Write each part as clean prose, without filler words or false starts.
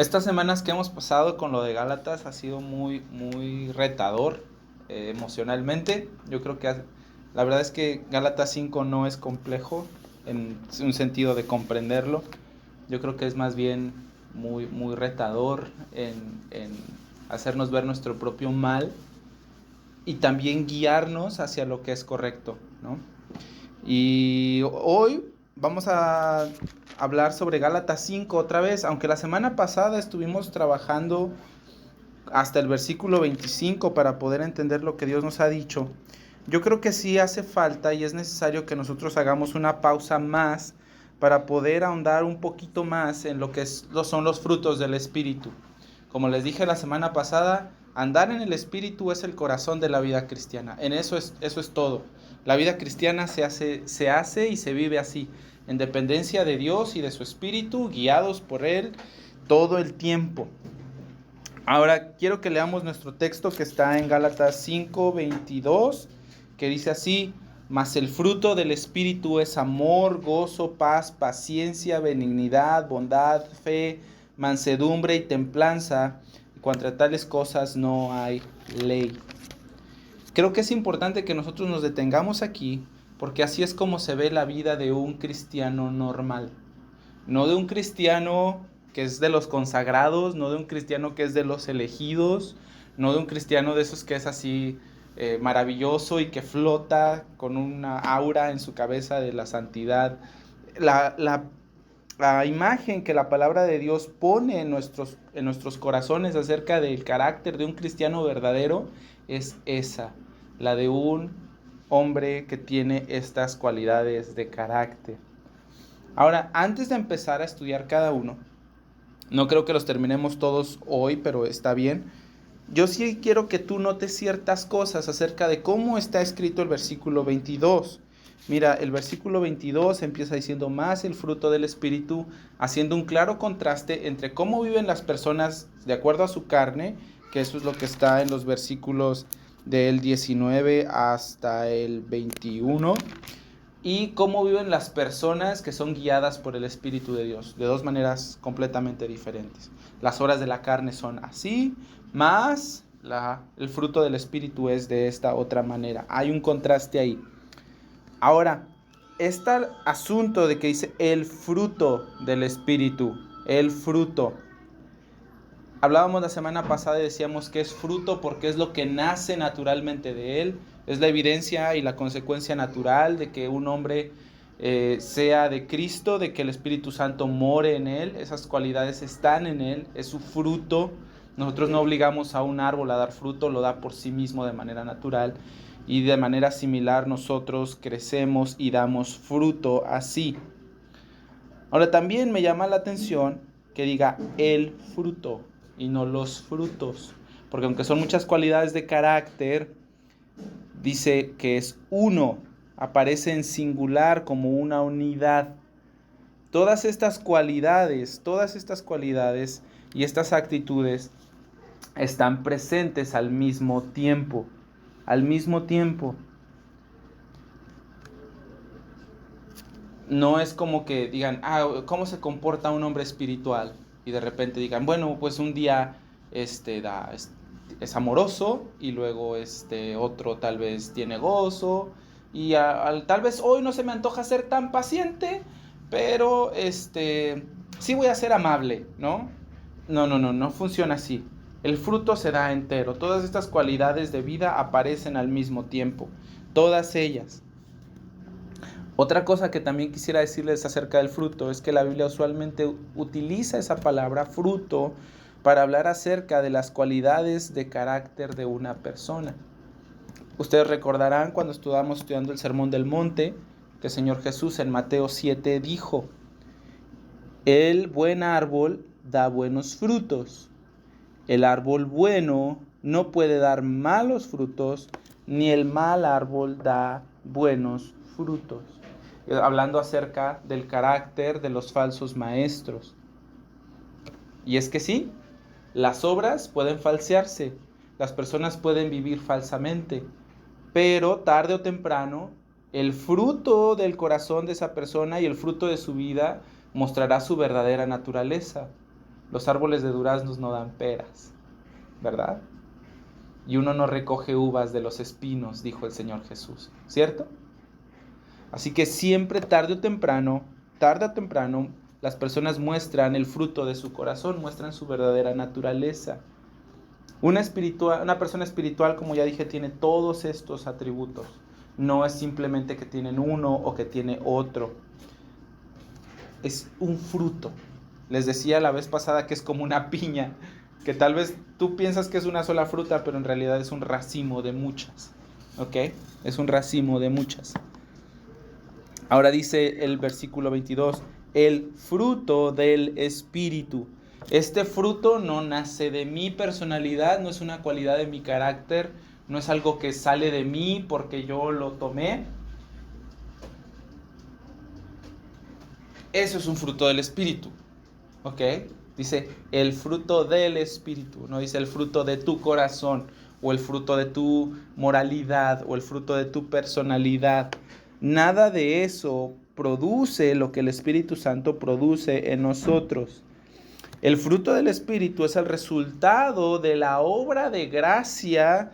Estas semanas que hemos pasado con lo de Gálatas ha sido muy retador emocionalmente. Yo creo que la verdad es que Gálatas 5 no es complejo en un sentido de comprenderlo. Yo creo que es más bien muy retador en hacernos ver nuestro propio mal y también guiarnos hacia lo que es correcto, ¿no? Y hoy vamos a hablar sobre Gálatas 5 otra vez, aunque la semana pasada estuvimos trabajando hasta el versículo 25 para poder entender lo que Dios nos ha dicho. Yo creo que sí hace falta y es necesario que nosotros hagamos una pausa más para poder ahondar un poquito más en lo que son los frutos del Espíritu. Como les dije la semana pasada, andar en el Espíritu es el corazón de la vida cristiana. Eso es todo. La vida cristiana se hace y se vive así, en dependencia de Dios y de su Espíritu, guiados por Él todo el tiempo. Ahora quiero que leamos nuestro texto que está en Gálatas 5:22, que dice así: mas el fruto del Espíritu es amor, gozo, paz, paciencia, benignidad, bondad, fe, mansedumbre y templanza, y contra tales cosas no hay ley. Creo que es importante que nosotros nos detengamos aquí, porque así es como se ve la vida de un cristiano normal. No de un cristiano que es de los consagrados, no de un cristiano que es de los elegidos, no de un cristiano de esos que es así maravilloso y que flota con una aura en su cabeza de la santidad. La, la, la imagen que la palabra de Dios pone en nuestros corazones acerca del carácter de un cristiano verdadero es esa, la de un hombre que tiene estas cualidades de carácter. Ahora, antes de empezar a estudiar cada uno, no creo que los terminemos todos hoy, pero está bien. Yo sí quiero que tú notes ciertas cosas acerca de cómo está escrito el versículo 22. Mira, el versículo 22 empieza diciendo: más el fruto del Espíritu, haciendo un claro contraste entre cómo viven las personas de acuerdo a su carne, que eso es lo que está en los versículos del 19 hasta el 21, y cómo viven las personas que son guiadas por el Espíritu de Dios, de dos maneras completamente diferentes. Las obras de la carne son así, más el fruto del Espíritu es de esta otra manera. Hay un contraste ahí. Ahora, este asunto de que dice el fruto del Espíritu, el fruto. Hablábamos la semana pasada y decíamos que es fruto porque es lo que nace naturalmente de él. Es la evidencia y la consecuencia natural de que un hombre sea de Cristo, de que el Espíritu Santo more en él. Esas cualidades están en él, es su fruto. Nosotros no obligamos a un árbol a dar fruto, lo da por sí mismo de manera natural. Y de manera similar nosotros crecemos y damos fruto así. Ahora también me llama la atención que diga el fruto y no los frutos, porque aunque son muchas cualidades de carácter, dice que es uno, aparece en singular como una unidad. Todas estas cualidades y estas actitudes están presentes al mismo tiempo, al mismo tiempo. No es como que digan, ¿cómo se comporta un hombre espiritual? Y de repente digan, bueno, pues un día es amoroso y luego otro tal vez tiene gozo y tal vez hoy no se me antoja ser tan paciente, pero sí voy a ser amable, ¿no? No funciona así. El fruto se da entero. Todas estas cualidades de vida aparecen al mismo tiempo, todas ellas. Otra cosa que también quisiera decirles acerca del fruto es que la Biblia usualmente utiliza esa palabra fruto para hablar acerca de las cualidades de carácter de una persona. Ustedes recordarán cuando estudiando el Sermón del Monte, que el Señor Jesús en Mateo 7 dijo: el buen árbol da buenos frutos. El árbol bueno no puede dar malos frutos, ni el mal árbol da buenos frutos. Hablando acerca del carácter de los falsos maestros. Y es que sí, las obras pueden falsearse, las personas pueden vivir falsamente, pero tarde o temprano el fruto del corazón de esa persona y el fruto de su vida mostrará su verdadera naturaleza. Los árboles de duraznos no dan peras, ¿verdad? Y uno no recoge uvas de los espinos, dijo el Señor Jesús, ¿cierto? Así que siempre, tarde o temprano, las personas muestran el fruto de su corazón, muestran su verdadera naturaleza. Una persona espiritual, como ya dije, tiene todos estos atributos. No es simplemente que tienen uno o que tiene otro. Es un fruto. Les decía la vez pasada que es como una piña, que tal vez tú piensas que es una sola fruta, pero en realidad es un racimo de muchas. ¿Ok? Es un racimo de muchas. Ahora dice el versículo 22, el fruto del Espíritu. Este fruto no nace de mi personalidad, no es una cualidad de mi carácter, no es algo que sale de mí porque yo lo tomé. Eso es un fruto del Espíritu. ¿Ok? Dice el fruto del Espíritu, no dice el fruto de tu corazón o el fruto de tu moralidad o el fruto de tu personalidad. Nada de eso produce lo que el Espíritu Santo produce en nosotros. El fruto del Espíritu es el resultado de la obra de gracia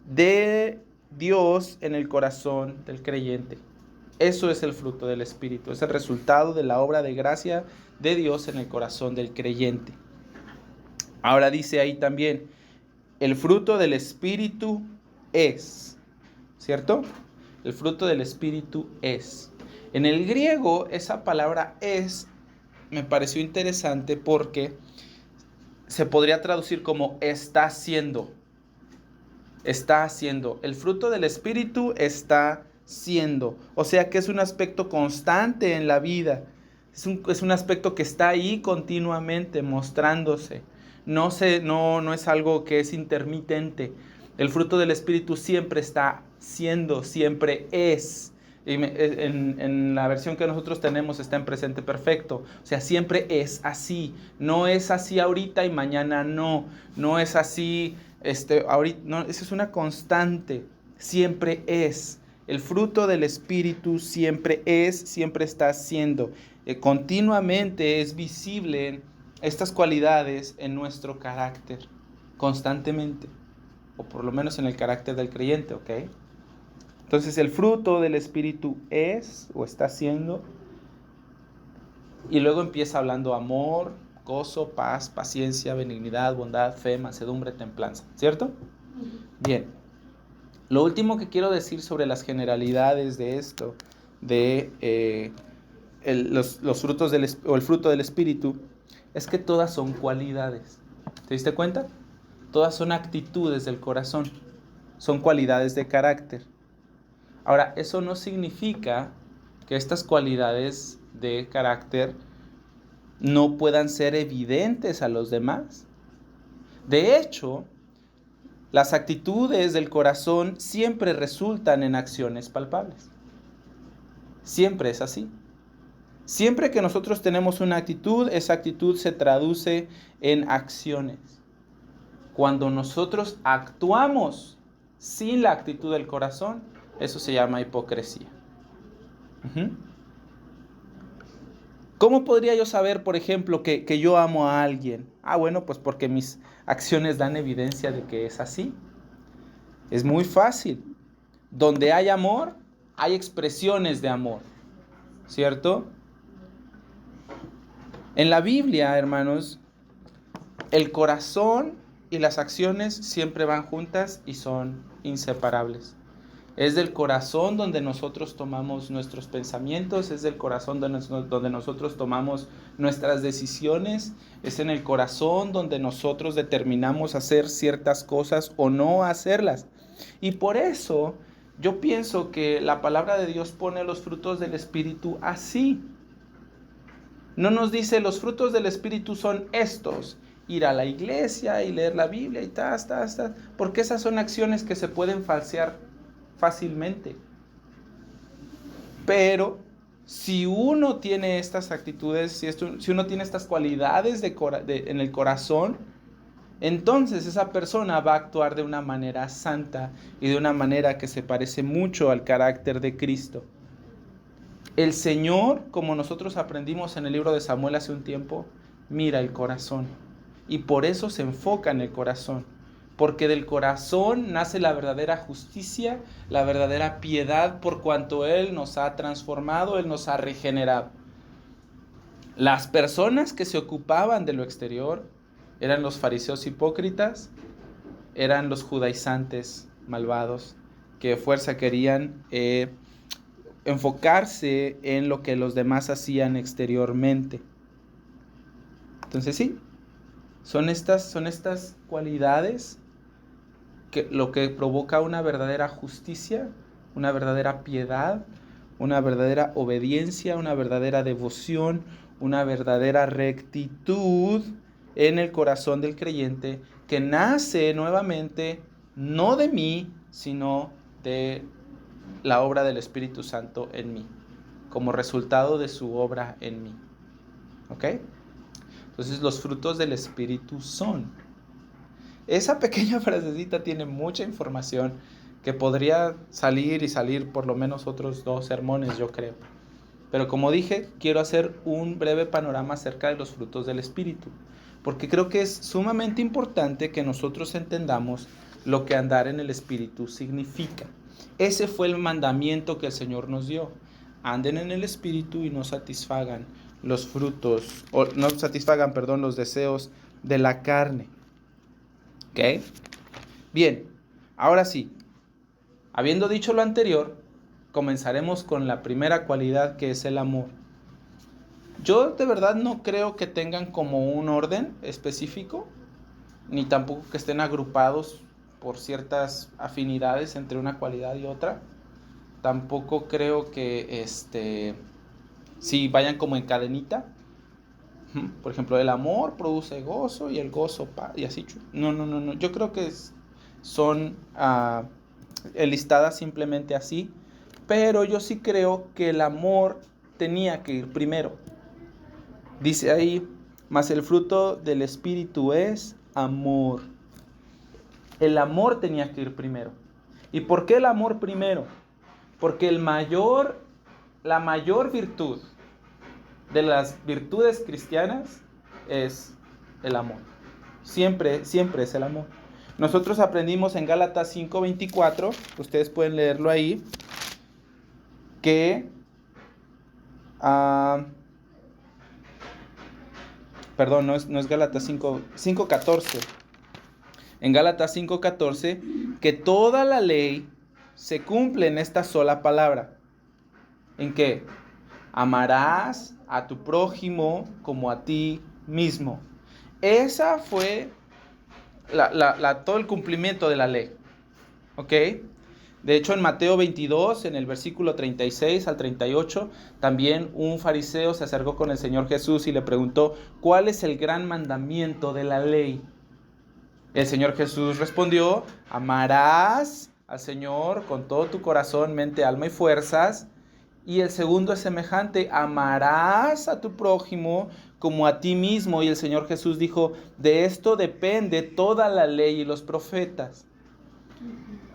de Dios en el corazón del creyente. Eso es el fruto del Espíritu, es el resultado de la obra de gracia de Dios en el corazón del creyente. Ahora dice ahí también, el fruto del Espíritu es, ¿cierto? El fruto del Espíritu es. En el griego, esa palabra es, me pareció interesante porque se podría traducir como está haciendo. Está haciendo. El fruto del Espíritu está siendo. O sea que es un aspecto constante en la vida. Es un aspecto que está ahí continuamente mostrándose. No es algo que es intermitente. El fruto del Espíritu siempre está siendo, siempre es. En la versión que nosotros tenemos está en presente perfecto. O sea, siempre es así. No es así ahorita y mañana no. No es así ahorita. No, eso es una constante. Siempre es. El fruto del Espíritu siempre es, siempre está siendo. Continuamente es visible estas cualidades en nuestro carácter. Constantemente. O por lo menos en el carácter del creyente, ¿ok? Entonces el fruto del Espíritu es o está siendo. Y luego empieza hablando amor, gozo, paz, paciencia, benignidad, bondad, fe, mansedumbre, templanza. ¿Cierto? Bien. Lo último que quiero decir sobre las generalidades de esto, de los frutos o el fruto del Espíritu, es que todas son cualidades. ¿Te diste cuenta? Todas son actitudes del corazón. Son cualidades de carácter. Ahora, eso no significa que estas cualidades de carácter no puedan ser evidentes a los demás. De hecho, las actitudes del corazón siempre resultan en acciones palpables. Siempre es así. Siempre que nosotros tenemos una actitud, esa actitud se traduce en acciones. Cuando nosotros actuamos sin la actitud del corazón, eso se llama hipocresía. ¿Cómo podría yo saber, por ejemplo, que yo amo a alguien? Bueno, pues porque mis acciones dan evidencia de que es así. Es muy fácil. Donde hay amor, hay expresiones de amor. ¿Cierto? En la Biblia, hermanos, el corazón y las acciones siempre van juntas y son inseparables. Es del corazón donde nosotros tomamos nuestros pensamientos, es del corazón donde nosotros tomamos nuestras decisiones, es en el corazón donde nosotros determinamos hacer ciertas cosas o no hacerlas. Y por eso yo pienso que la palabra de Dios pone los frutos del Espíritu así. No nos dice los frutos del Espíritu son estos, ir a la iglesia y leer la Biblia y porque esas son acciones que se pueden falsear fácilmente. Pero si uno tiene estas actitudes, si uno tiene estas cualidades en el corazón, entonces esa persona va a actuar de una manera santa y de una manera que se parece mucho al carácter de Cristo. El Señor, como nosotros aprendimos en el libro de Samuel hace un tiempo, mira el corazón. Y por eso se enfoca en el corazón. Porque del corazón nace la verdadera justicia, la verdadera piedad, por cuanto Él nos ha transformado, Él nos ha regenerado. Las personas que se ocupaban de lo exterior eran los fariseos hipócritas, eran los judaizantes malvados, que de fuerza querían enfocarse en lo que los demás hacían exteriormente. Entonces sí, son estas cualidades lo que provoca una verdadera justicia, una verdadera piedad, una verdadera obediencia, una verdadera devoción, una verdadera rectitud en el corazón del creyente, que nace nuevamente no de mí, sino de la obra del Espíritu Santo en mí, como resultado de su obra en mí. ¿Ok? Entonces los frutos del Espíritu son... Esa pequeña frasecita tiene mucha información que podría salir por lo menos otros 2 sermones, yo creo. Pero como dije, quiero hacer un breve panorama acerca de los frutos del Espíritu, porque creo que es sumamente importante que nosotros entendamos lo que andar en el Espíritu significa. Ese fue el mandamiento que el Señor nos dio. Anden en el Espíritu y no satisfagan los frutos, o no satisfagan, perdón, los deseos de la carne. ¿Ok? Bien, ahora sí, habiendo dicho lo anterior, comenzaremos con la primera cualidad, que es el amor. Yo de verdad no creo que tengan como un orden específico, ni tampoco que estén agrupados por ciertas afinidades entre una cualidad y otra. Tampoco creo que si vayan como en cadenita. Por ejemplo, el amor produce gozo y el gozo paz y así. No. Yo creo que son enlistadas simplemente así. Pero yo sí creo que el amor tenía que ir primero. Dice ahí, mas el fruto del Espíritu es amor. El amor tenía que ir primero. ¿Y por qué el amor primero? Porque la mayor virtud de las virtudes cristianas es el amor. Siempre es el amor. Nosotros aprendimos en Gálatas 5:24, ustedes pueden leerlo ahí, que perdón, no es Gálatas 5:14. En Gálatas 5:14, que toda la ley se cumple en esta sola palabra. ¿En qué? Amarás a tu prójimo como a ti mismo. Esa fue todo el cumplimiento de la ley. ¿Ok? De hecho, en Mateo 22, en el versículo 36 al 38, también un fariseo se acercó con el Señor Jesús y le preguntó, ¿cuál es el gran mandamiento de la ley? El Señor Jesús respondió, amarás al Señor con todo tu corazón, mente, alma y fuerzas. Y el segundo es semejante, amarás a tu prójimo como a ti mismo. Y el Señor Jesús dijo, de esto depende toda la ley y los profetas.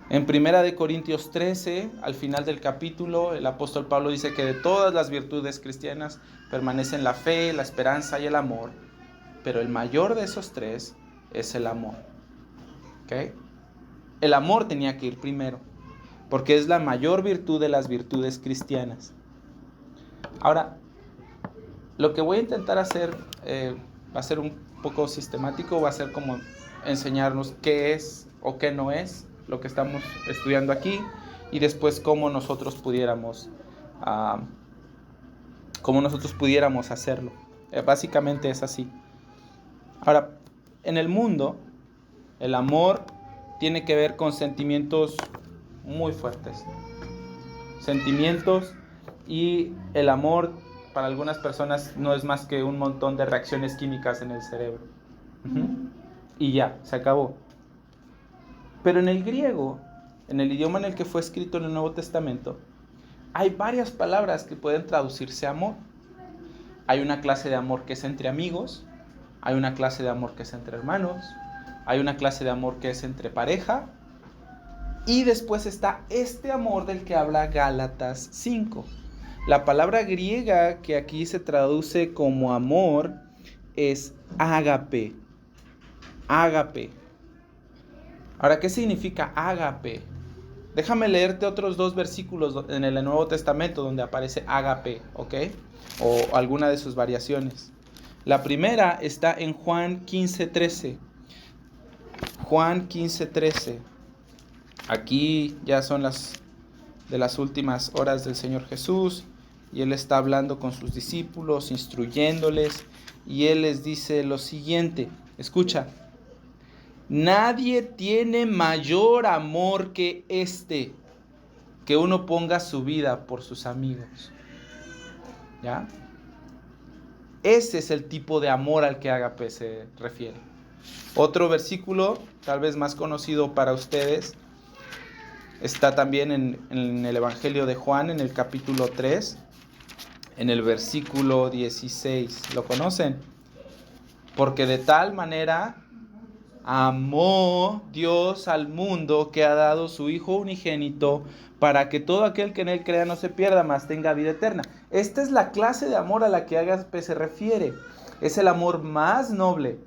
En 1 Corintios 13, al final del capítulo, el apóstol Pablo dice que de todas las virtudes cristianas permanecen la fe, la esperanza y el amor. Pero el mayor de esos 3 es el amor. ¿Ok? El amor tenía que ir primero, porque es la mayor virtud de las virtudes cristianas. Ahora, lo que voy a intentar hacer va a ser un poco sistemático, va a ser como enseñarnos qué es o qué no es lo que estamos estudiando aquí, y después cómo nosotros pudiéramos hacerlo. Básicamente es así. Ahora, en el mundo, el amor tiene que ver con sentimientos muy fuertes. Sentimientos, y el amor para algunas personas no es más que un montón de reacciones químicas en el cerebro. Y ya, se acabó. Pero en el griego, en el idioma en el que fue escrito en el Nuevo Testamento, hay varias palabras que pueden traducirse amor. Hay una clase de amor que es entre amigos, hay una clase de amor que es entre hermanos, hay una clase de amor que es entre pareja, y después está este amor del que habla Gálatas 5. La palabra griega que aquí se traduce como amor es ágape. Ágape. Ahora, ¿qué significa ágape? Déjame leerte otros 2 versículos en el Nuevo Testamento donde aparece ágape, ¿ok? O alguna de sus variaciones. La primera está en Juan 15:13. Juan 15:13. Aquí ya son las últimas horas del Señor Jesús y Él está hablando con sus discípulos, instruyéndoles, y Él les dice lo siguiente, escucha: nadie tiene mayor amor que este, que uno ponga su vida por sus amigos. ¿Ya? Ese es el tipo de amor al que ágape se refiere. Otro versículo, tal vez más conocido para ustedes, está también en el Evangelio de Juan, en el capítulo 3, en el versículo 16. ¿Lo conocen? Porque de tal manera amó Dios al mundo que ha dado su Hijo unigénito para que todo aquel que en Él crea no se pierda, mas tenga vida eterna. Esta es la clase de amor a la que ágape se refiere. Es el amor más noble,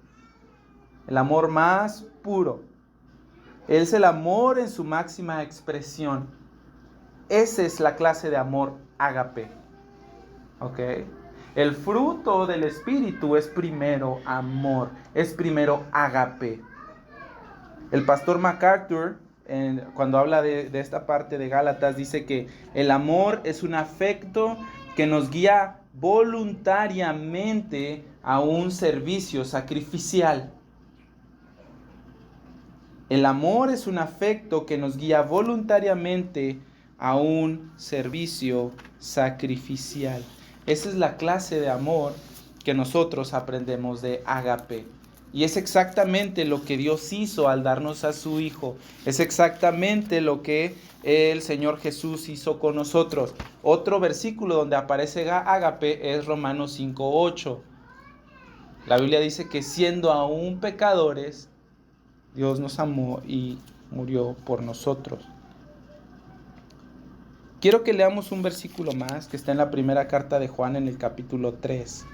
el amor más puro. Es el amor en su máxima expresión. Esa es la clase de amor ágape. ¿Ok? El fruto del Espíritu es primero amor, es primero ágape. El pastor MacArthur, cuando habla de esta parte de Gálatas, dice que el amor es un afecto que nos guía voluntariamente a un servicio sacrificial. El amor es un afecto que nos guía voluntariamente a un servicio sacrificial. Esa es la clase de amor que nosotros aprendemos de ágape. Y es exactamente lo que Dios hizo al darnos a su Hijo. Es exactamente lo que el Señor Jesús hizo con nosotros. Otro versículo donde aparece ágape es Romanos 5:8. La Biblia dice que siendo aún pecadores, Dios nos amó y murió por nosotros. Quiero que leamos un versículo más que está en la primera carta de Juan en el capítulo 3.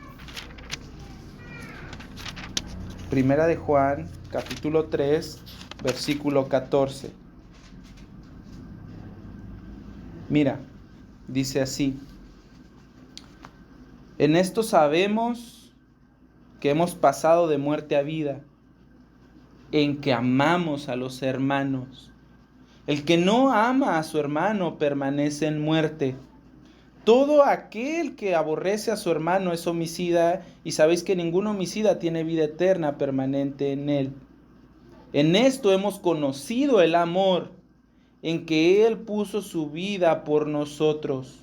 Primera de Juan, capítulo 3, versículo 14. Mira, dice así: en esto sabemos que hemos pasado de muerte a vida, en que amamos a los hermanos. El que no ama a su hermano permanece en muerte. Todo aquel que aborrece a su hermano es homicida, y sabéis que ningún homicida tiene vida eterna permanente en él. En esto hemos conocido el amor, en que Él puso su vida por nosotros.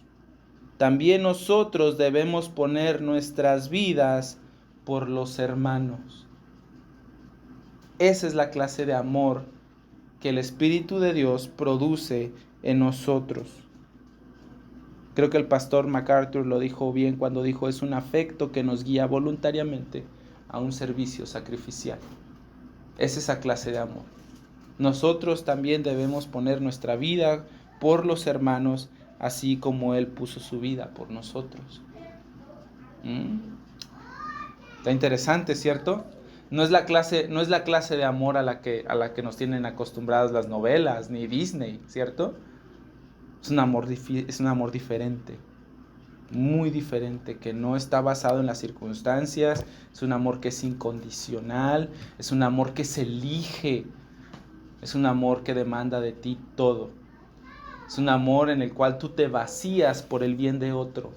También nosotros debemos poner nuestras vidas por los hermanos. Esa es la clase de amor que el Espíritu de Dios produce en nosotros. Creo que el pastor MacArthur lo dijo bien cuando dijo: es un afecto que nos guía voluntariamente a un servicio sacrificial. Es esa clase de amor. Nosotros también debemos poner nuestra vida por los hermanos, así como Él puso su vida por nosotros. Está interesante, ¿cierto? No es la clase de amor a la que nos tienen acostumbradas las novelas, ni Disney, ¿cierto? Es un amor diferente, muy diferente, que no está basado en las circunstancias. Es un amor que es incondicional, es un amor que se elige, es un amor que demanda de ti todo. Es un amor en el cual tú te vacías por el bien de otro.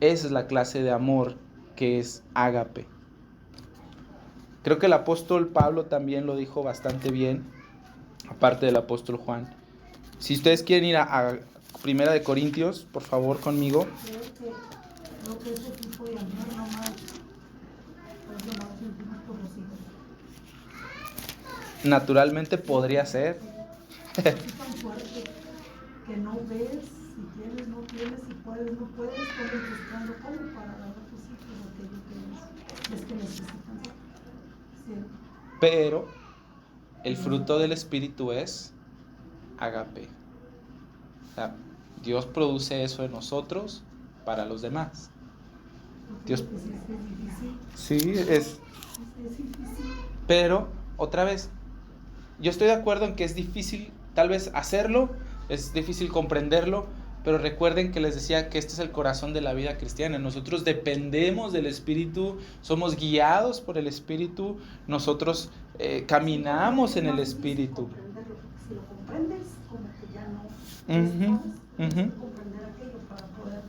Esa es la clase de amor que es ágape. Creo que el apóstol Pablo también lo dijo bastante bien, aparte del apóstol Juan. Si ustedes quieren ir a Primera de Corintios, por favor, conmigo. Creo que ese tipo de amor nomás es lo más sentimos por los hijos. Naturalmente podría ser. Es tan fuerte que no ves, si tienes, no tienes, si puedes, no puedes, estás buscando cómo para dar a tus hijos aquello que es que necesitan. Sí. Pero el fruto del Espíritu es ágape. O sea, Dios produce eso en nosotros para los demás. Dios, Porque sí es sí, difícil. es, Es difícil. pero otra vez, yo estoy de acuerdo en que es difícil tal vez hacerlo, es difícil comprenderlo, pero recuerden que les decía que este es el corazón de la vida cristiana. Nosotros dependemos del Espíritu, somos guiados por el Espíritu, nosotros caminamos en el Espíritu. Si lo comprendes, como que ya no Ujú, tienes ujú. que comprender aquello para poder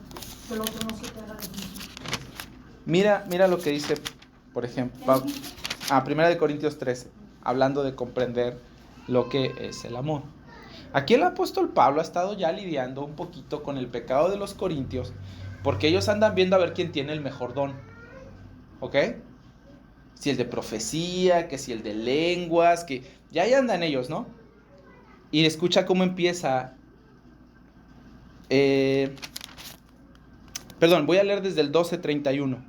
que el otro no se te haga difícil. Mira lo que dice, por ejemplo, Primera de Corintios 13, hablando de comprender lo que es el amor. Aquí el apóstol Pablo ha estado ya lidiando un poquito con el pecado de los corintios, porque ellos andan viendo a ver quién tiene el mejor don, ¿ok? Si el de profecía, que si el de lenguas, que ya ahí andan ellos, ¿no? Y escucha cómo empieza. Perdón, voy a leer desde el 12:31.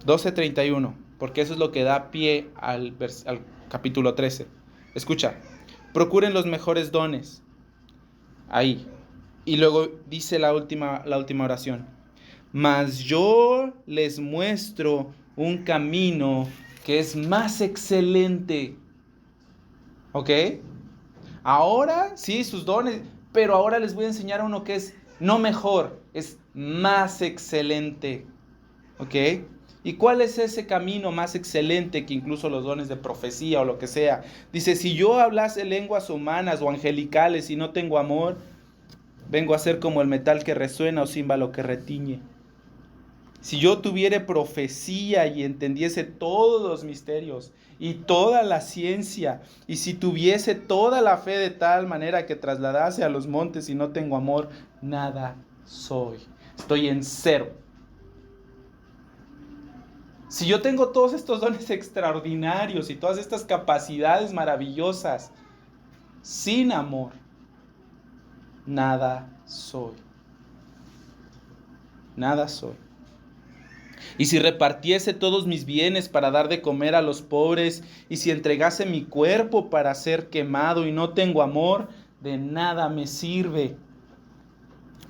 12:31, porque eso es lo que da pie al capítulo 13. Escucha, procuren los mejores dones. Ahí. Y luego dice la última oración. Mas yo les muestro un camino que es más excelente. ¿Ok? Ahora, sí, sus dones, pero ahora les voy a enseñar uno que es no mejor, es más excelente. ¿Ok? ¿Y cuál es ese camino más excelente que incluso los dones de profecía o lo que sea? Dice, si yo hablase lenguas humanas o angelicales y no tengo amor, vengo a ser como el metal que resuena o címbalo que retiñe. Si yo tuviere profecía y entendiese todos los misterios y toda la ciencia, y si tuviese toda la fe de tal manera que trasladase a los montes y no tengo amor, nada soy. Estoy en cero. Si yo tengo todos estos dones extraordinarios y todas estas capacidades maravillosas, sin amor, nada soy. Nada soy. Y si repartiese todos mis bienes para dar de comer a los pobres, y si entregase mi cuerpo para ser quemado y no tengo amor, de nada me sirve.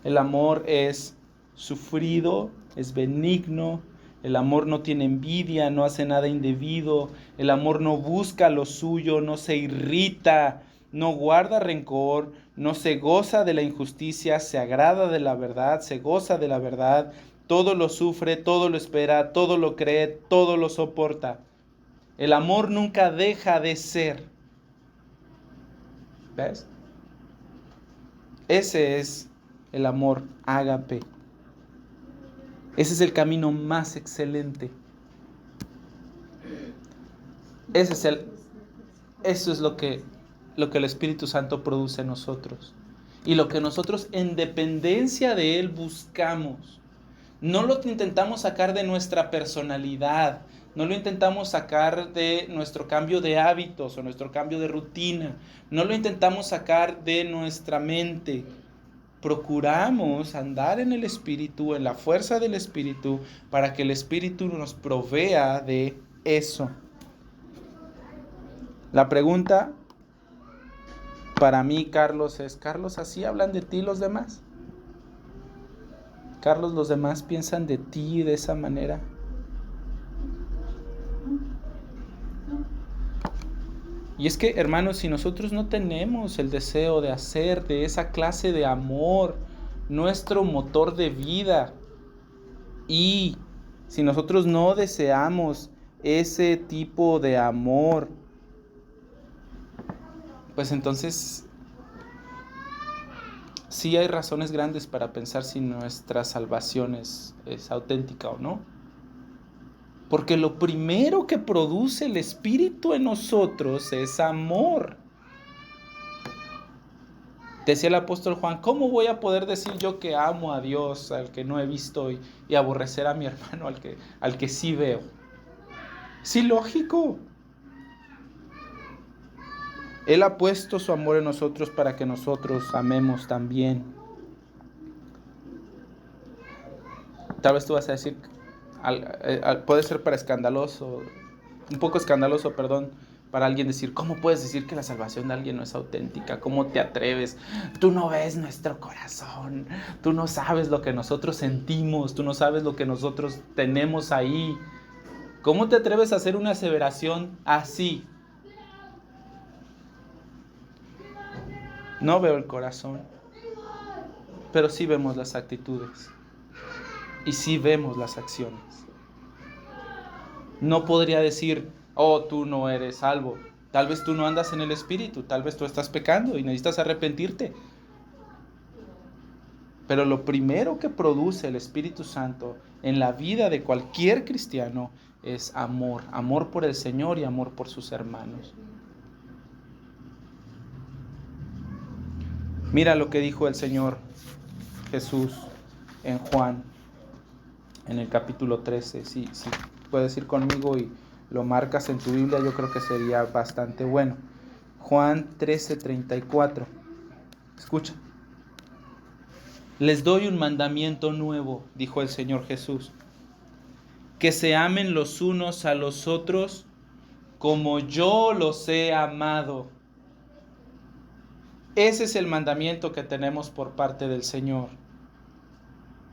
El amor es sufrido, es benigno, el amor no tiene envidia, no hace nada indebido, el amor no busca lo suyo, no se irrita, no guarda rencor, no se goza de la injusticia, se agrada de la verdad, se goza de la verdad, todo lo sufre, todo lo espera, todo lo cree, todo lo soporta. El amor nunca deja de ser. ¿Ves? Ese es el amor ágape. Ese es el camino más excelente. Eso es lo que el Espíritu Santo produce en nosotros. Y lo que nosotros en dependencia de Él buscamos. No lo intentamos sacar de nuestra personalidad, no lo intentamos sacar de nuestro cambio de hábitos o nuestro cambio de rutina, no lo intentamos sacar de nuestra mente. Procuramos andar en el Espíritu, en la fuerza del Espíritu, para que el Espíritu nos provea de eso. La pregunta para mí, Carlos, es, Carlos, ¿así hablan de ti los demás? Carlos, ¿los demás piensan de ti de esa manera? Y es que, hermanos, si nosotros no tenemos el deseo de hacer de esa clase de amor nuestro motor de vida, y si nosotros no deseamos ese tipo de amor, pues entonces sí hay razones grandes para pensar si nuestra salvación es auténtica o no. Porque lo primero que produce el Espíritu en nosotros es amor. Decía el apóstol Juan, ¿cómo voy a poder decir yo que amo a Dios al que no he visto y aborrecer a mi hermano al que sí veo? Sí, lógico. Él ha puesto su amor en nosotros para que nosotros amemos también. Tal vez tú vas a decir, puede ser para un poco escandaloso, perdón, para alguien decir, ¿cómo puedes decir que la salvación de alguien no es auténtica? ¿Cómo te atreves? Tú no ves nuestro corazón, tú no sabes lo que nosotros sentimos, tú no sabes lo que nosotros tenemos ahí. ¿Cómo te atreves a hacer una aseveración así? No veo el corazón, pero sí vemos las actitudes y sí vemos las acciones. No podría decir, oh, tú no eres salvo. Tal vez tú no andas en el Espíritu, tal vez tú estás pecando y necesitas arrepentirte. Pero lo primero que produce el Espíritu Santo en la vida de cualquier cristiano es amor. Amor por el Señor y amor por sus hermanos. Mira lo que dijo el Señor Jesús en Juan, en el capítulo 13. Si puedes ir conmigo y lo marcas en tu Biblia, yo creo que sería bastante bueno. Juan 13:34. Escucha. Les doy un mandamiento nuevo, dijo el Señor Jesús, que se amen los unos a los otros como yo los he amado. Ese es el mandamiento que tenemos por parte del Señor.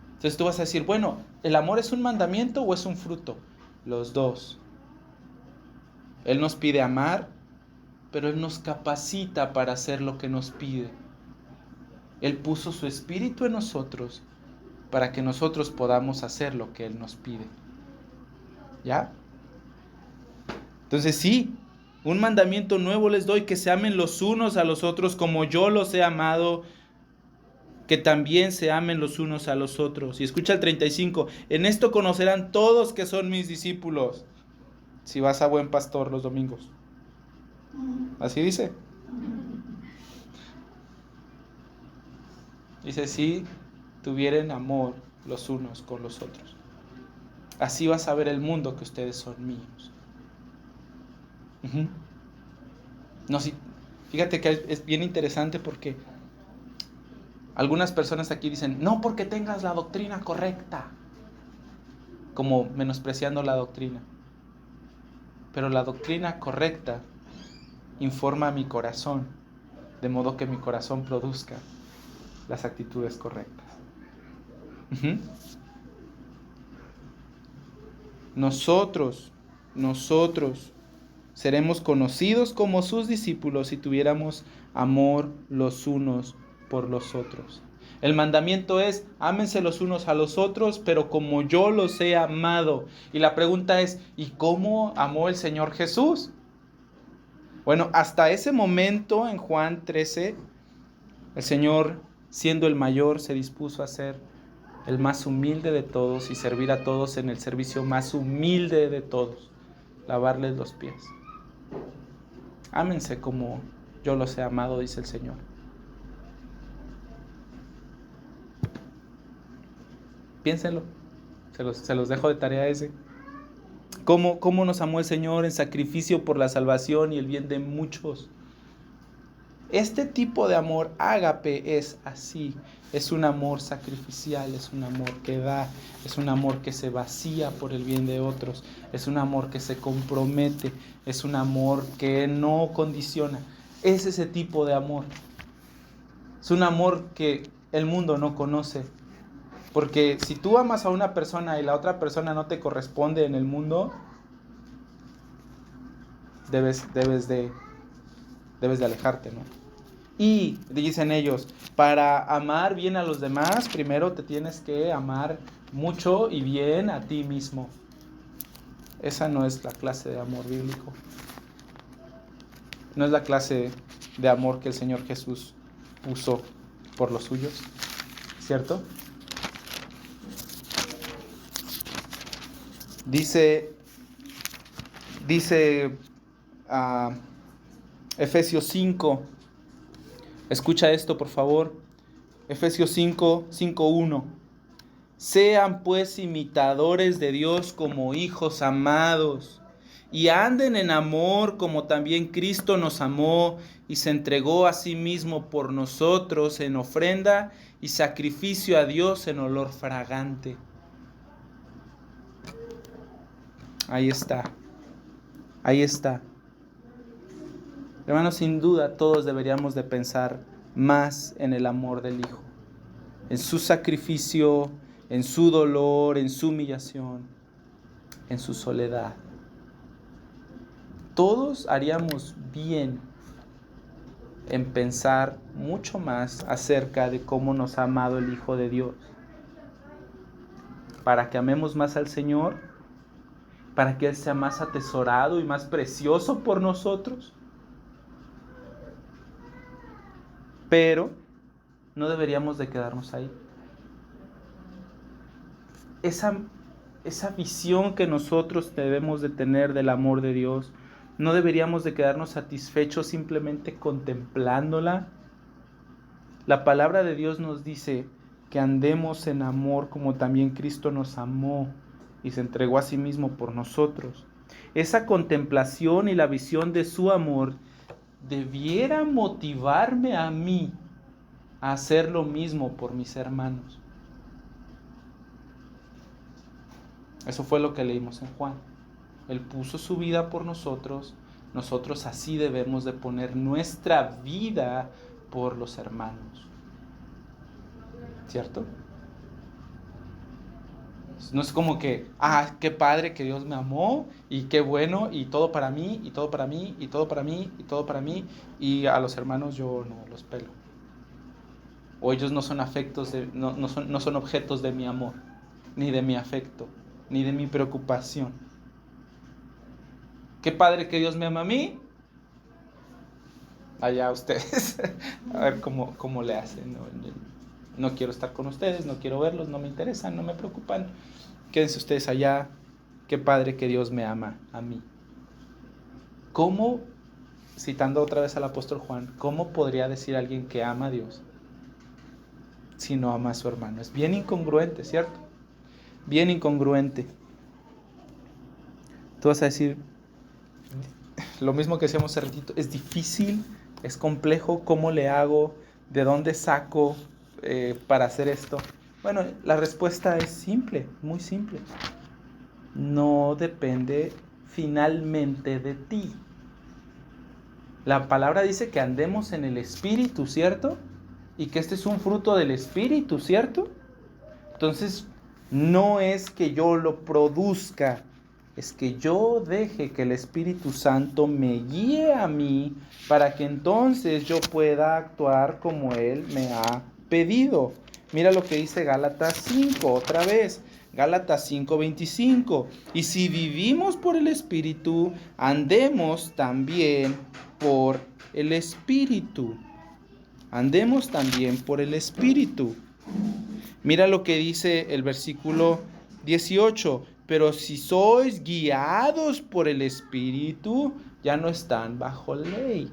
Entonces tú vas a decir, bueno, ¿el amor es un mandamiento o es un fruto? Los dos. Él nos pide amar, pero Él nos capacita para hacer lo que nos pide. Él puso su espíritu en nosotros para que nosotros podamos hacer lo que Él nos pide. ¿Ya? Entonces sí, un mandamiento nuevo les doy, que se amen los unos a los otros como yo los he amado, que también se amen los unos a los otros. Y escucha el 35, en esto conocerán todos que son mis discípulos, si vas a Buen Pastor los domingos. Así dice. Dice, si tuvieren amor los unos con los otros. Así vas a ver el mundo que ustedes son míos. No, sí, fíjate que es bien interesante porque algunas personas aquí dicen, no porque tengas la doctrina correcta, como menospreciando la doctrina. Pero la doctrina correcta informa a mi corazón, de modo que mi corazón produzca las actitudes correctas. Nosotros seremos conocidos como sus discípulos si tuviéramos amor los unos por los otros. El mandamiento es, ámense los unos a los otros, pero como yo los he amado. Y la pregunta es, ¿y cómo amó el Señor Jesús? Bueno, hasta ese momento en Juan 13, el Señor, siendo el mayor, se dispuso a ser el más humilde de todos y servir a todos en el servicio más humilde de todos, lavarles los pies. Ámense como yo los he amado, dice el Señor. Piénsenlo, se los dejo de tarea ese. ¿Cómo nos amó el Señor en sacrificio por la salvación y el bien de muchos? Este tipo de amor ágape es así, es un amor sacrificial, es un amor que da, es un amor que se vacía por el bien de otros, es un amor que se compromete, es un amor que no condiciona. Es ese tipo de amor. Es un amor que el mundo no conoce. Porque si tú amas a una persona y la otra persona no te corresponde en el mundo, debes de alejarte, ¿no? Y dicen ellos, para amar bien a los demás, primero te tienes que amar mucho y bien a ti mismo. Esa no es la clase de amor bíblico. No es la clase de amor que el Señor Jesús puso por los suyos, ¿cierto? Dice Efesios 5, escucha esto por favor, Efesios 5:1. Sean pues imitadores de Dios como hijos amados, y anden en amor como también Cristo nos amó y se entregó a sí mismo por nosotros en ofrenda y sacrificio a Dios en olor fragante. Ahí está. Hermanos, sin duda todos deberíamos de pensar más en el amor del Hijo, en su sacrificio, en su dolor, en su humillación, en su soledad. Todos haríamos bien en pensar mucho más acerca de cómo nos ha amado el Hijo de Dios, para que amemos más al Señor, para que Él sea más atesorado y más precioso por nosotros. Pero no deberíamos de quedarnos ahí. Esa visión que nosotros debemos de tener del amor de Dios, no deberíamos de quedarnos satisfechos simplemente contemplándola. La palabra de Dios nos dice que andemos en amor como también Cristo nos amó y se entregó a sí mismo por nosotros. Esa contemplación y la visión de su amor debiera motivarme a mí a hacer lo mismo por mis hermanos. Eso fue lo que leímos en Juan. Él puso su vida por nosotros. Nosotros así debemos de poner nuestra vida por los hermanos. ¿Cierto? No es como que, qué padre que Dios me amó y qué bueno y todo para mí y todo para mí y todo para mí y todo para mí, y a los hermanos yo no los pelo. O ellos no son no son objetos de mi amor, ni de mi afecto, ni de mi preocupación. Qué padre que Dios me ama a mí. Allá ustedes. A ver cómo le hacen. No quiero estar con ustedes, no quiero verlos, no me interesan, no me preocupan. Quédense ustedes allá. Qué padre que Dios me ama a mí. ¿Cómo, citando otra vez al apóstol Juan, cómo podría decir alguien que ama a Dios si no ama a su hermano? Es bien incongruente, ¿cierto? Bien incongruente. Tú vas a decir lo mismo que decíamos hace ratito, es difícil, es complejo, ¿cómo le hago? ¿De dónde saco para hacer esto? Bueno, la respuesta es simple, muy simple. No depende finalmente de ti. La palabra dice que andemos en el Espíritu, ¿cierto? Y que este es un fruto del Espíritu, ¿cierto? Entonces, no es que yo lo produzca, es que yo deje que el Espíritu Santo me guíe a mí para que entonces yo pueda actuar como Él me ha pedido. Mira lo que dice Gálatas 5, otra vez. Gálatas 5:25. Y si vivimos por el Espíritu, andemos también por el Espíritu. Andemos también por el Espíritu. Mira lo que dice el versículo 18. Pero si sois guiados por el Espíritu, ya no están bajo ley.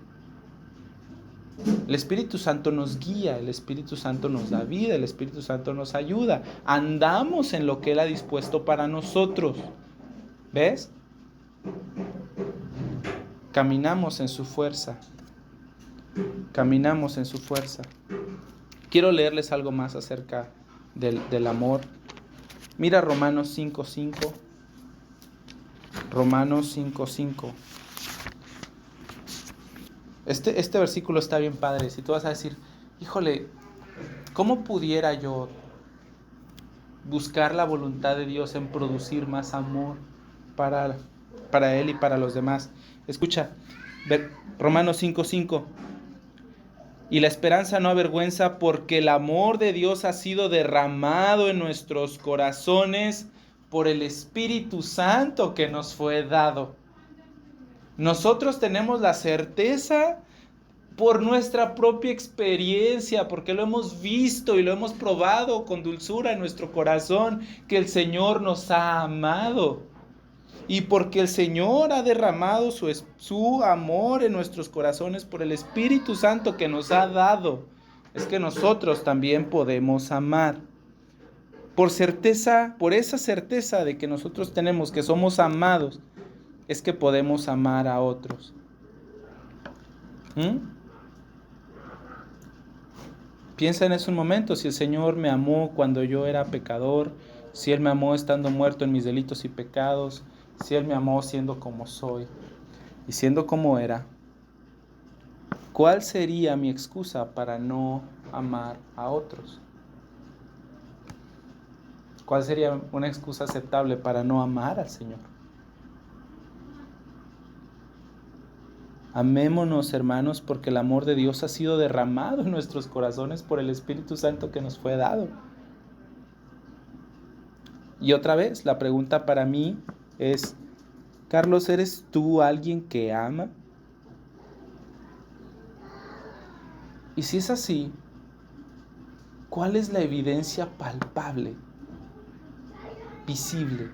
El Espíritu Santo nos guía, el Espíritu Santo nos da vida, el Espíritu Santo nos ayuda. Andamos en lo que Él ha dispuesto para nosotros. ¿Ves? Caminamos en su fuerza. Caminamos en su fuerza. Quiero leerles algo más acerca del amor. Mira Romanos 5:5. Romanos 5:5. Este versículo está bien padre. Si tú vas a decir, híjole, ¿cómo pudiera yo buscar la voluntad de Dios en producir más amor para Él y para los demás? Escucha, Romanos 5:5. Y la esperanza no avergüenza, porque el amor de Dios ha sido derramado en nuestros corazones por el Espíritu Santo que nos fue dado. Nosotros tenemos la certeza por nuestra propia experiencia, porque lo hemos visto y lo hemos probado con dulzura en nuestro corazón, que el Señor nos ha amado. Y porque el Señor ha derramado su amor en nuestros corazones por el Espíritu Santo que nos ha dado, es que nosotros también podemos amar. Por esa certeza de que nosotros tenemos que somos amados, es que podemos amar a otros. Piensa en ese momento, si el Señor me amó cuando yo era pecador, si Él me amó estando muerto en mis delitos y pecados, si Él me amó siendo como soy y siendo como era, ¿cuál sería mi excusa para no amar a otros? ¿Cuál sería una excusa aceptable para no amar al Señor? Amémonos, hermanos, porque el amor de Dios ha sido derramado en nuestros corazones por el Espíritu Santo que nos fue dado. Y otra vez, la pregunta para mí es, Carlos, ¿eres tú alguien que ama? Y si es así, ¿cuál es la evidencia palpable, visible,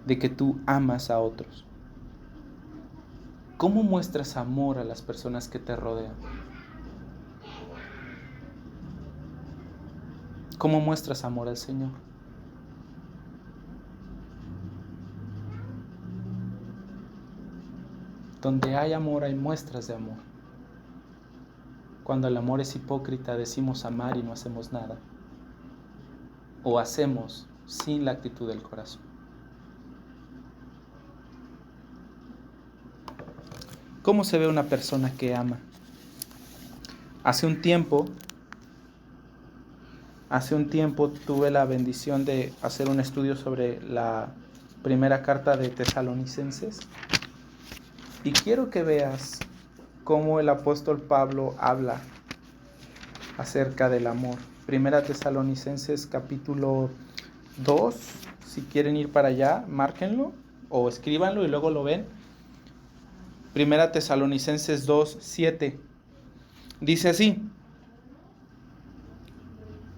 de que tú amas a otros? ¿Cómo muestras amor a las personas que te rodean? ¿Cómo muestras amor al Señor? Donde hay amor hay muestras de amor. Cuando el amor es hipócrita decimos amar y no hacemos nada. O hacemos sin la actitud del corazón. ¿Cómo se ve una persona que ama? Hace un tiempo tuve la bendición de hacer un estudio sobre la primera carta de Tesalonicenses. Y quiero que veas cómo el apóstol Pablo habla acerca del amor. Primera Tesalonicenses capítulo 2, si quieren ir para allá, márquenlo o escríbanlo y luego lo ven. Primera Tesalonicenses 2, 7. Dice así.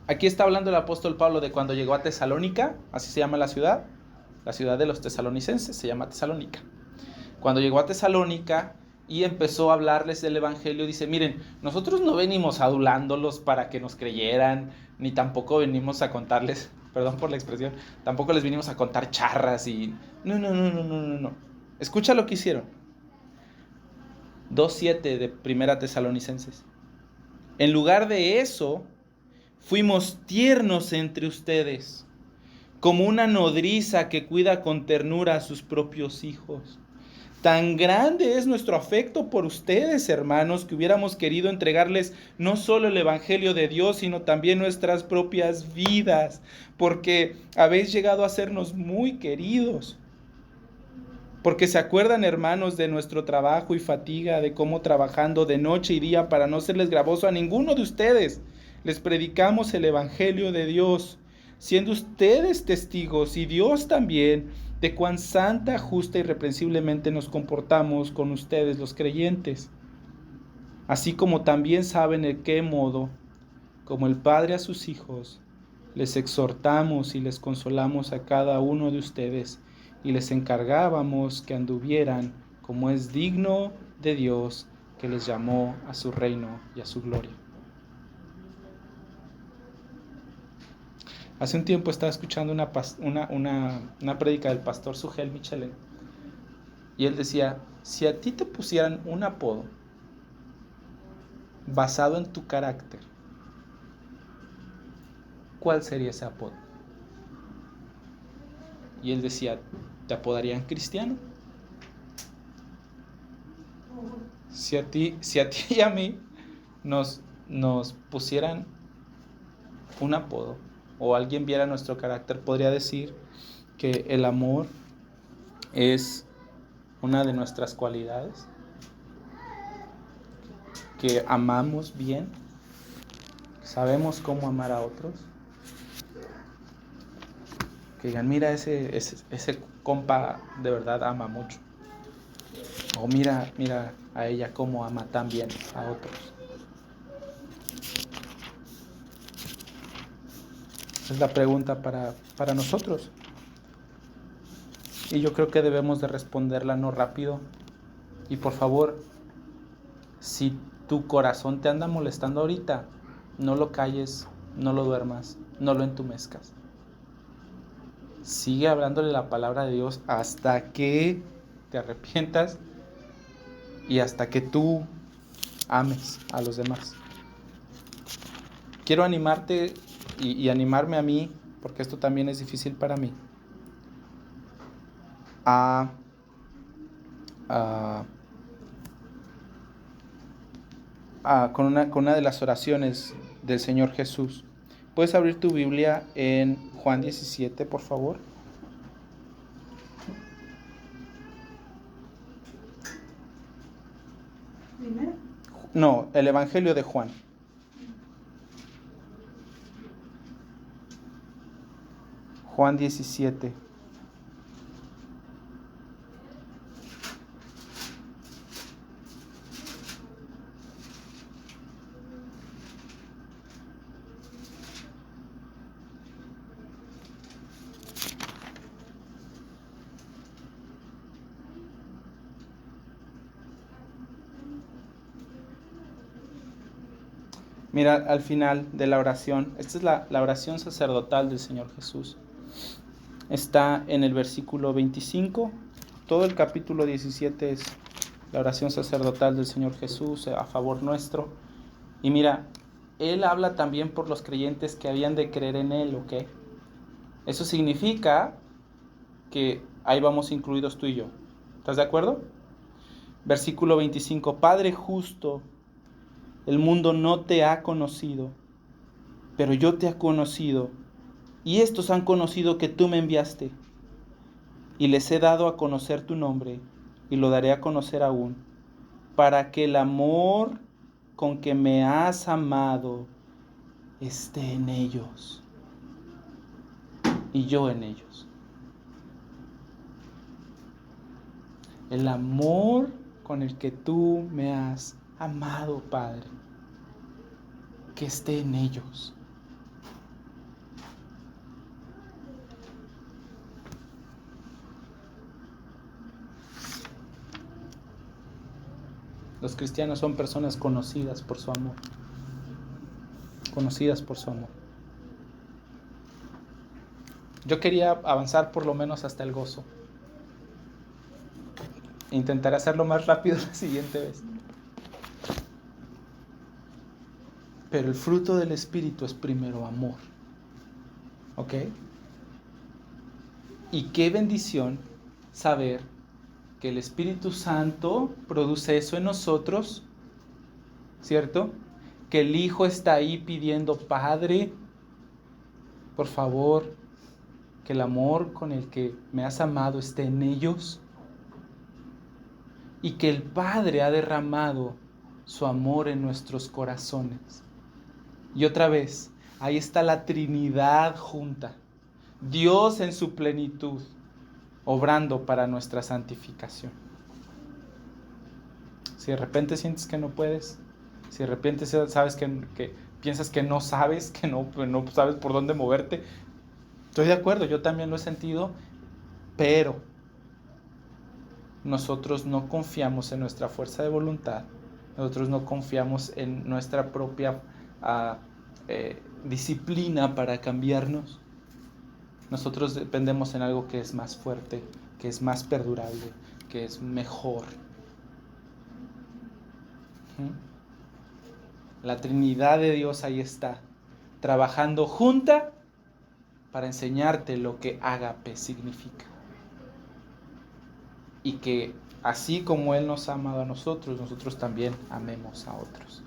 Aquí está hablando el apóstol Pablo de cuando llegó a Tesalónica, así se llama la ciudad de los tesalonicenses, se llama Tesalónica. Cuando llegó a Tesalónica y empezó a hablarles del evangelio, dice, miren, nosotros no venimos adulándolos para que nos creyeran, ni tampoco venimos a contarles, perdón por la expresión, tampoco les vinimos a contar charras y... No. Escucha lo que hicieron. 2.7 de Primera Tesalonicenses. En lugar de eso, fuimos tiernos entre ustedes, como una nodriza que cuida con ternura a sus propios hijos. Tan grande es nuestro afecto por ustedes, hermanos, que hubiéramos querido entregarles no solo el Evangelio de Dios, sino también nuestras propias vidas, porque habéis llegado a sernos muy queridos. Porque se acuerdan, hermanos, de nuestro trabajo y fatiga, de cómo trabajando de noche y día para no serles gravoso a ninguno de ustedes, les predicamos el Evangelio de Dios, siendo ustedes testigos y Dios también de cuán santa, justa y irreprensiblemente nos comportamos con ustedes los creyentes. Así como también saben en qué modo, como el Padre a sus hijos, les exhortamos y les consolamos a cada uno de ustedes, y les encargábamos que anduvieran como es digno de Dios, que les llamó a su reino y a su gloria. Hace un tiempo estaba escuchando una prédica del pastor Sugel Michelén, y él decía, si a ti te pusieran un apodo basado en tu carácter, ¿cuál sería ese apodo? Y él decía, ¿te apodarían cristiano? Si a ti y a mí nos pusieran un apodo o alguien viera nuestro carácter, podría decir que el amor es una de nuestras cualidades, que amamos bien, sabemos cómo amar a otros, que digan, mira, ese compa de verdad ama mucho, o mira a ella cómo ama tan bien a otros. Esa es la pregunta para nosotros, y yo creo que debemos de responderla no rápido. Y por favor, si tu corazón te anda molestando ahorita, no lo calles, no lo duermas, no lo entumezcas. Sigue hablándole la palabra de Dios hasta que te arrepientas y hasta que tú ames a los demás. Quiero animarte y animarme a mí, porque esto también es difícil para mí, a con una de las oraciones del Señor Jesús. ¿Puedes abrir tu Biblia en Juan 17, por favor? ¿Primero? No, el Evangelio de Juan. Juan 17. Mira, al final de la oración, esta es la oración sacerdotal del Señor Jesús. Está en el versículo 25. Todo el capítulo 17 es la oración sacerdotal del Señor Jesús a favor nuestro. Y mira, Él habla también por los creyentes que habían de creer en Él, ¿ok? Eso significa que ahí vamos incluidos tú y yo. ¿Estás de acuerdo? Versículo 25. Padre justo, el mundo no te ha conocido, pero yo te he conocido, y estos han conocido que tú me enviaste, y les he dado a conocer tu nombre, y lo daré a conocer aún, para que el amor con que me has amado esté en ellos, y yo en ellos. El amor con el que tú me has amado, Padre, que esté en ellos. Los cristianos son personas conocidas por su amor. Conocidas por su amor. Yo quería avanzar por lo menos hasta el gozo. Intentaré hacerlo más rápido la siguiente vez. Pero el fruto del Espíritu es primero amor. ¿Ok? Y qué bendición saber que el Espíritu Santo produce eso en nosotros, ¿cierto? Que el Hijo está ahí pidiendo, Padre, por favor, que el amor con el que me has amado esté en ellos. Y que el Padre ha derramado su amor en nuestros corazones. Y otra vez, ahí está la Trinidad junta. Dios en su plenitud, obrando para nuestra santificación. Si de repente sientes que no puedes, si de repente sabes que piensas que no sabes sabes por dónde moverte, estoy de acuerdo, yo también lo he sentido, pero nosotros no confiamos en nuestra fuerza de voluntad, nosotros no confiamos en nuestra propia disciplina para cambiarnos. Nosotros dependemos en algo que es más fuerte, que es más perdurable, que es mejor. La Trinidad de Dios ahí está, trabajando junta para enseñarte lo que ágape significa. Y que así como Él nos ha amado a nosotros, nosotros también amemos a otros.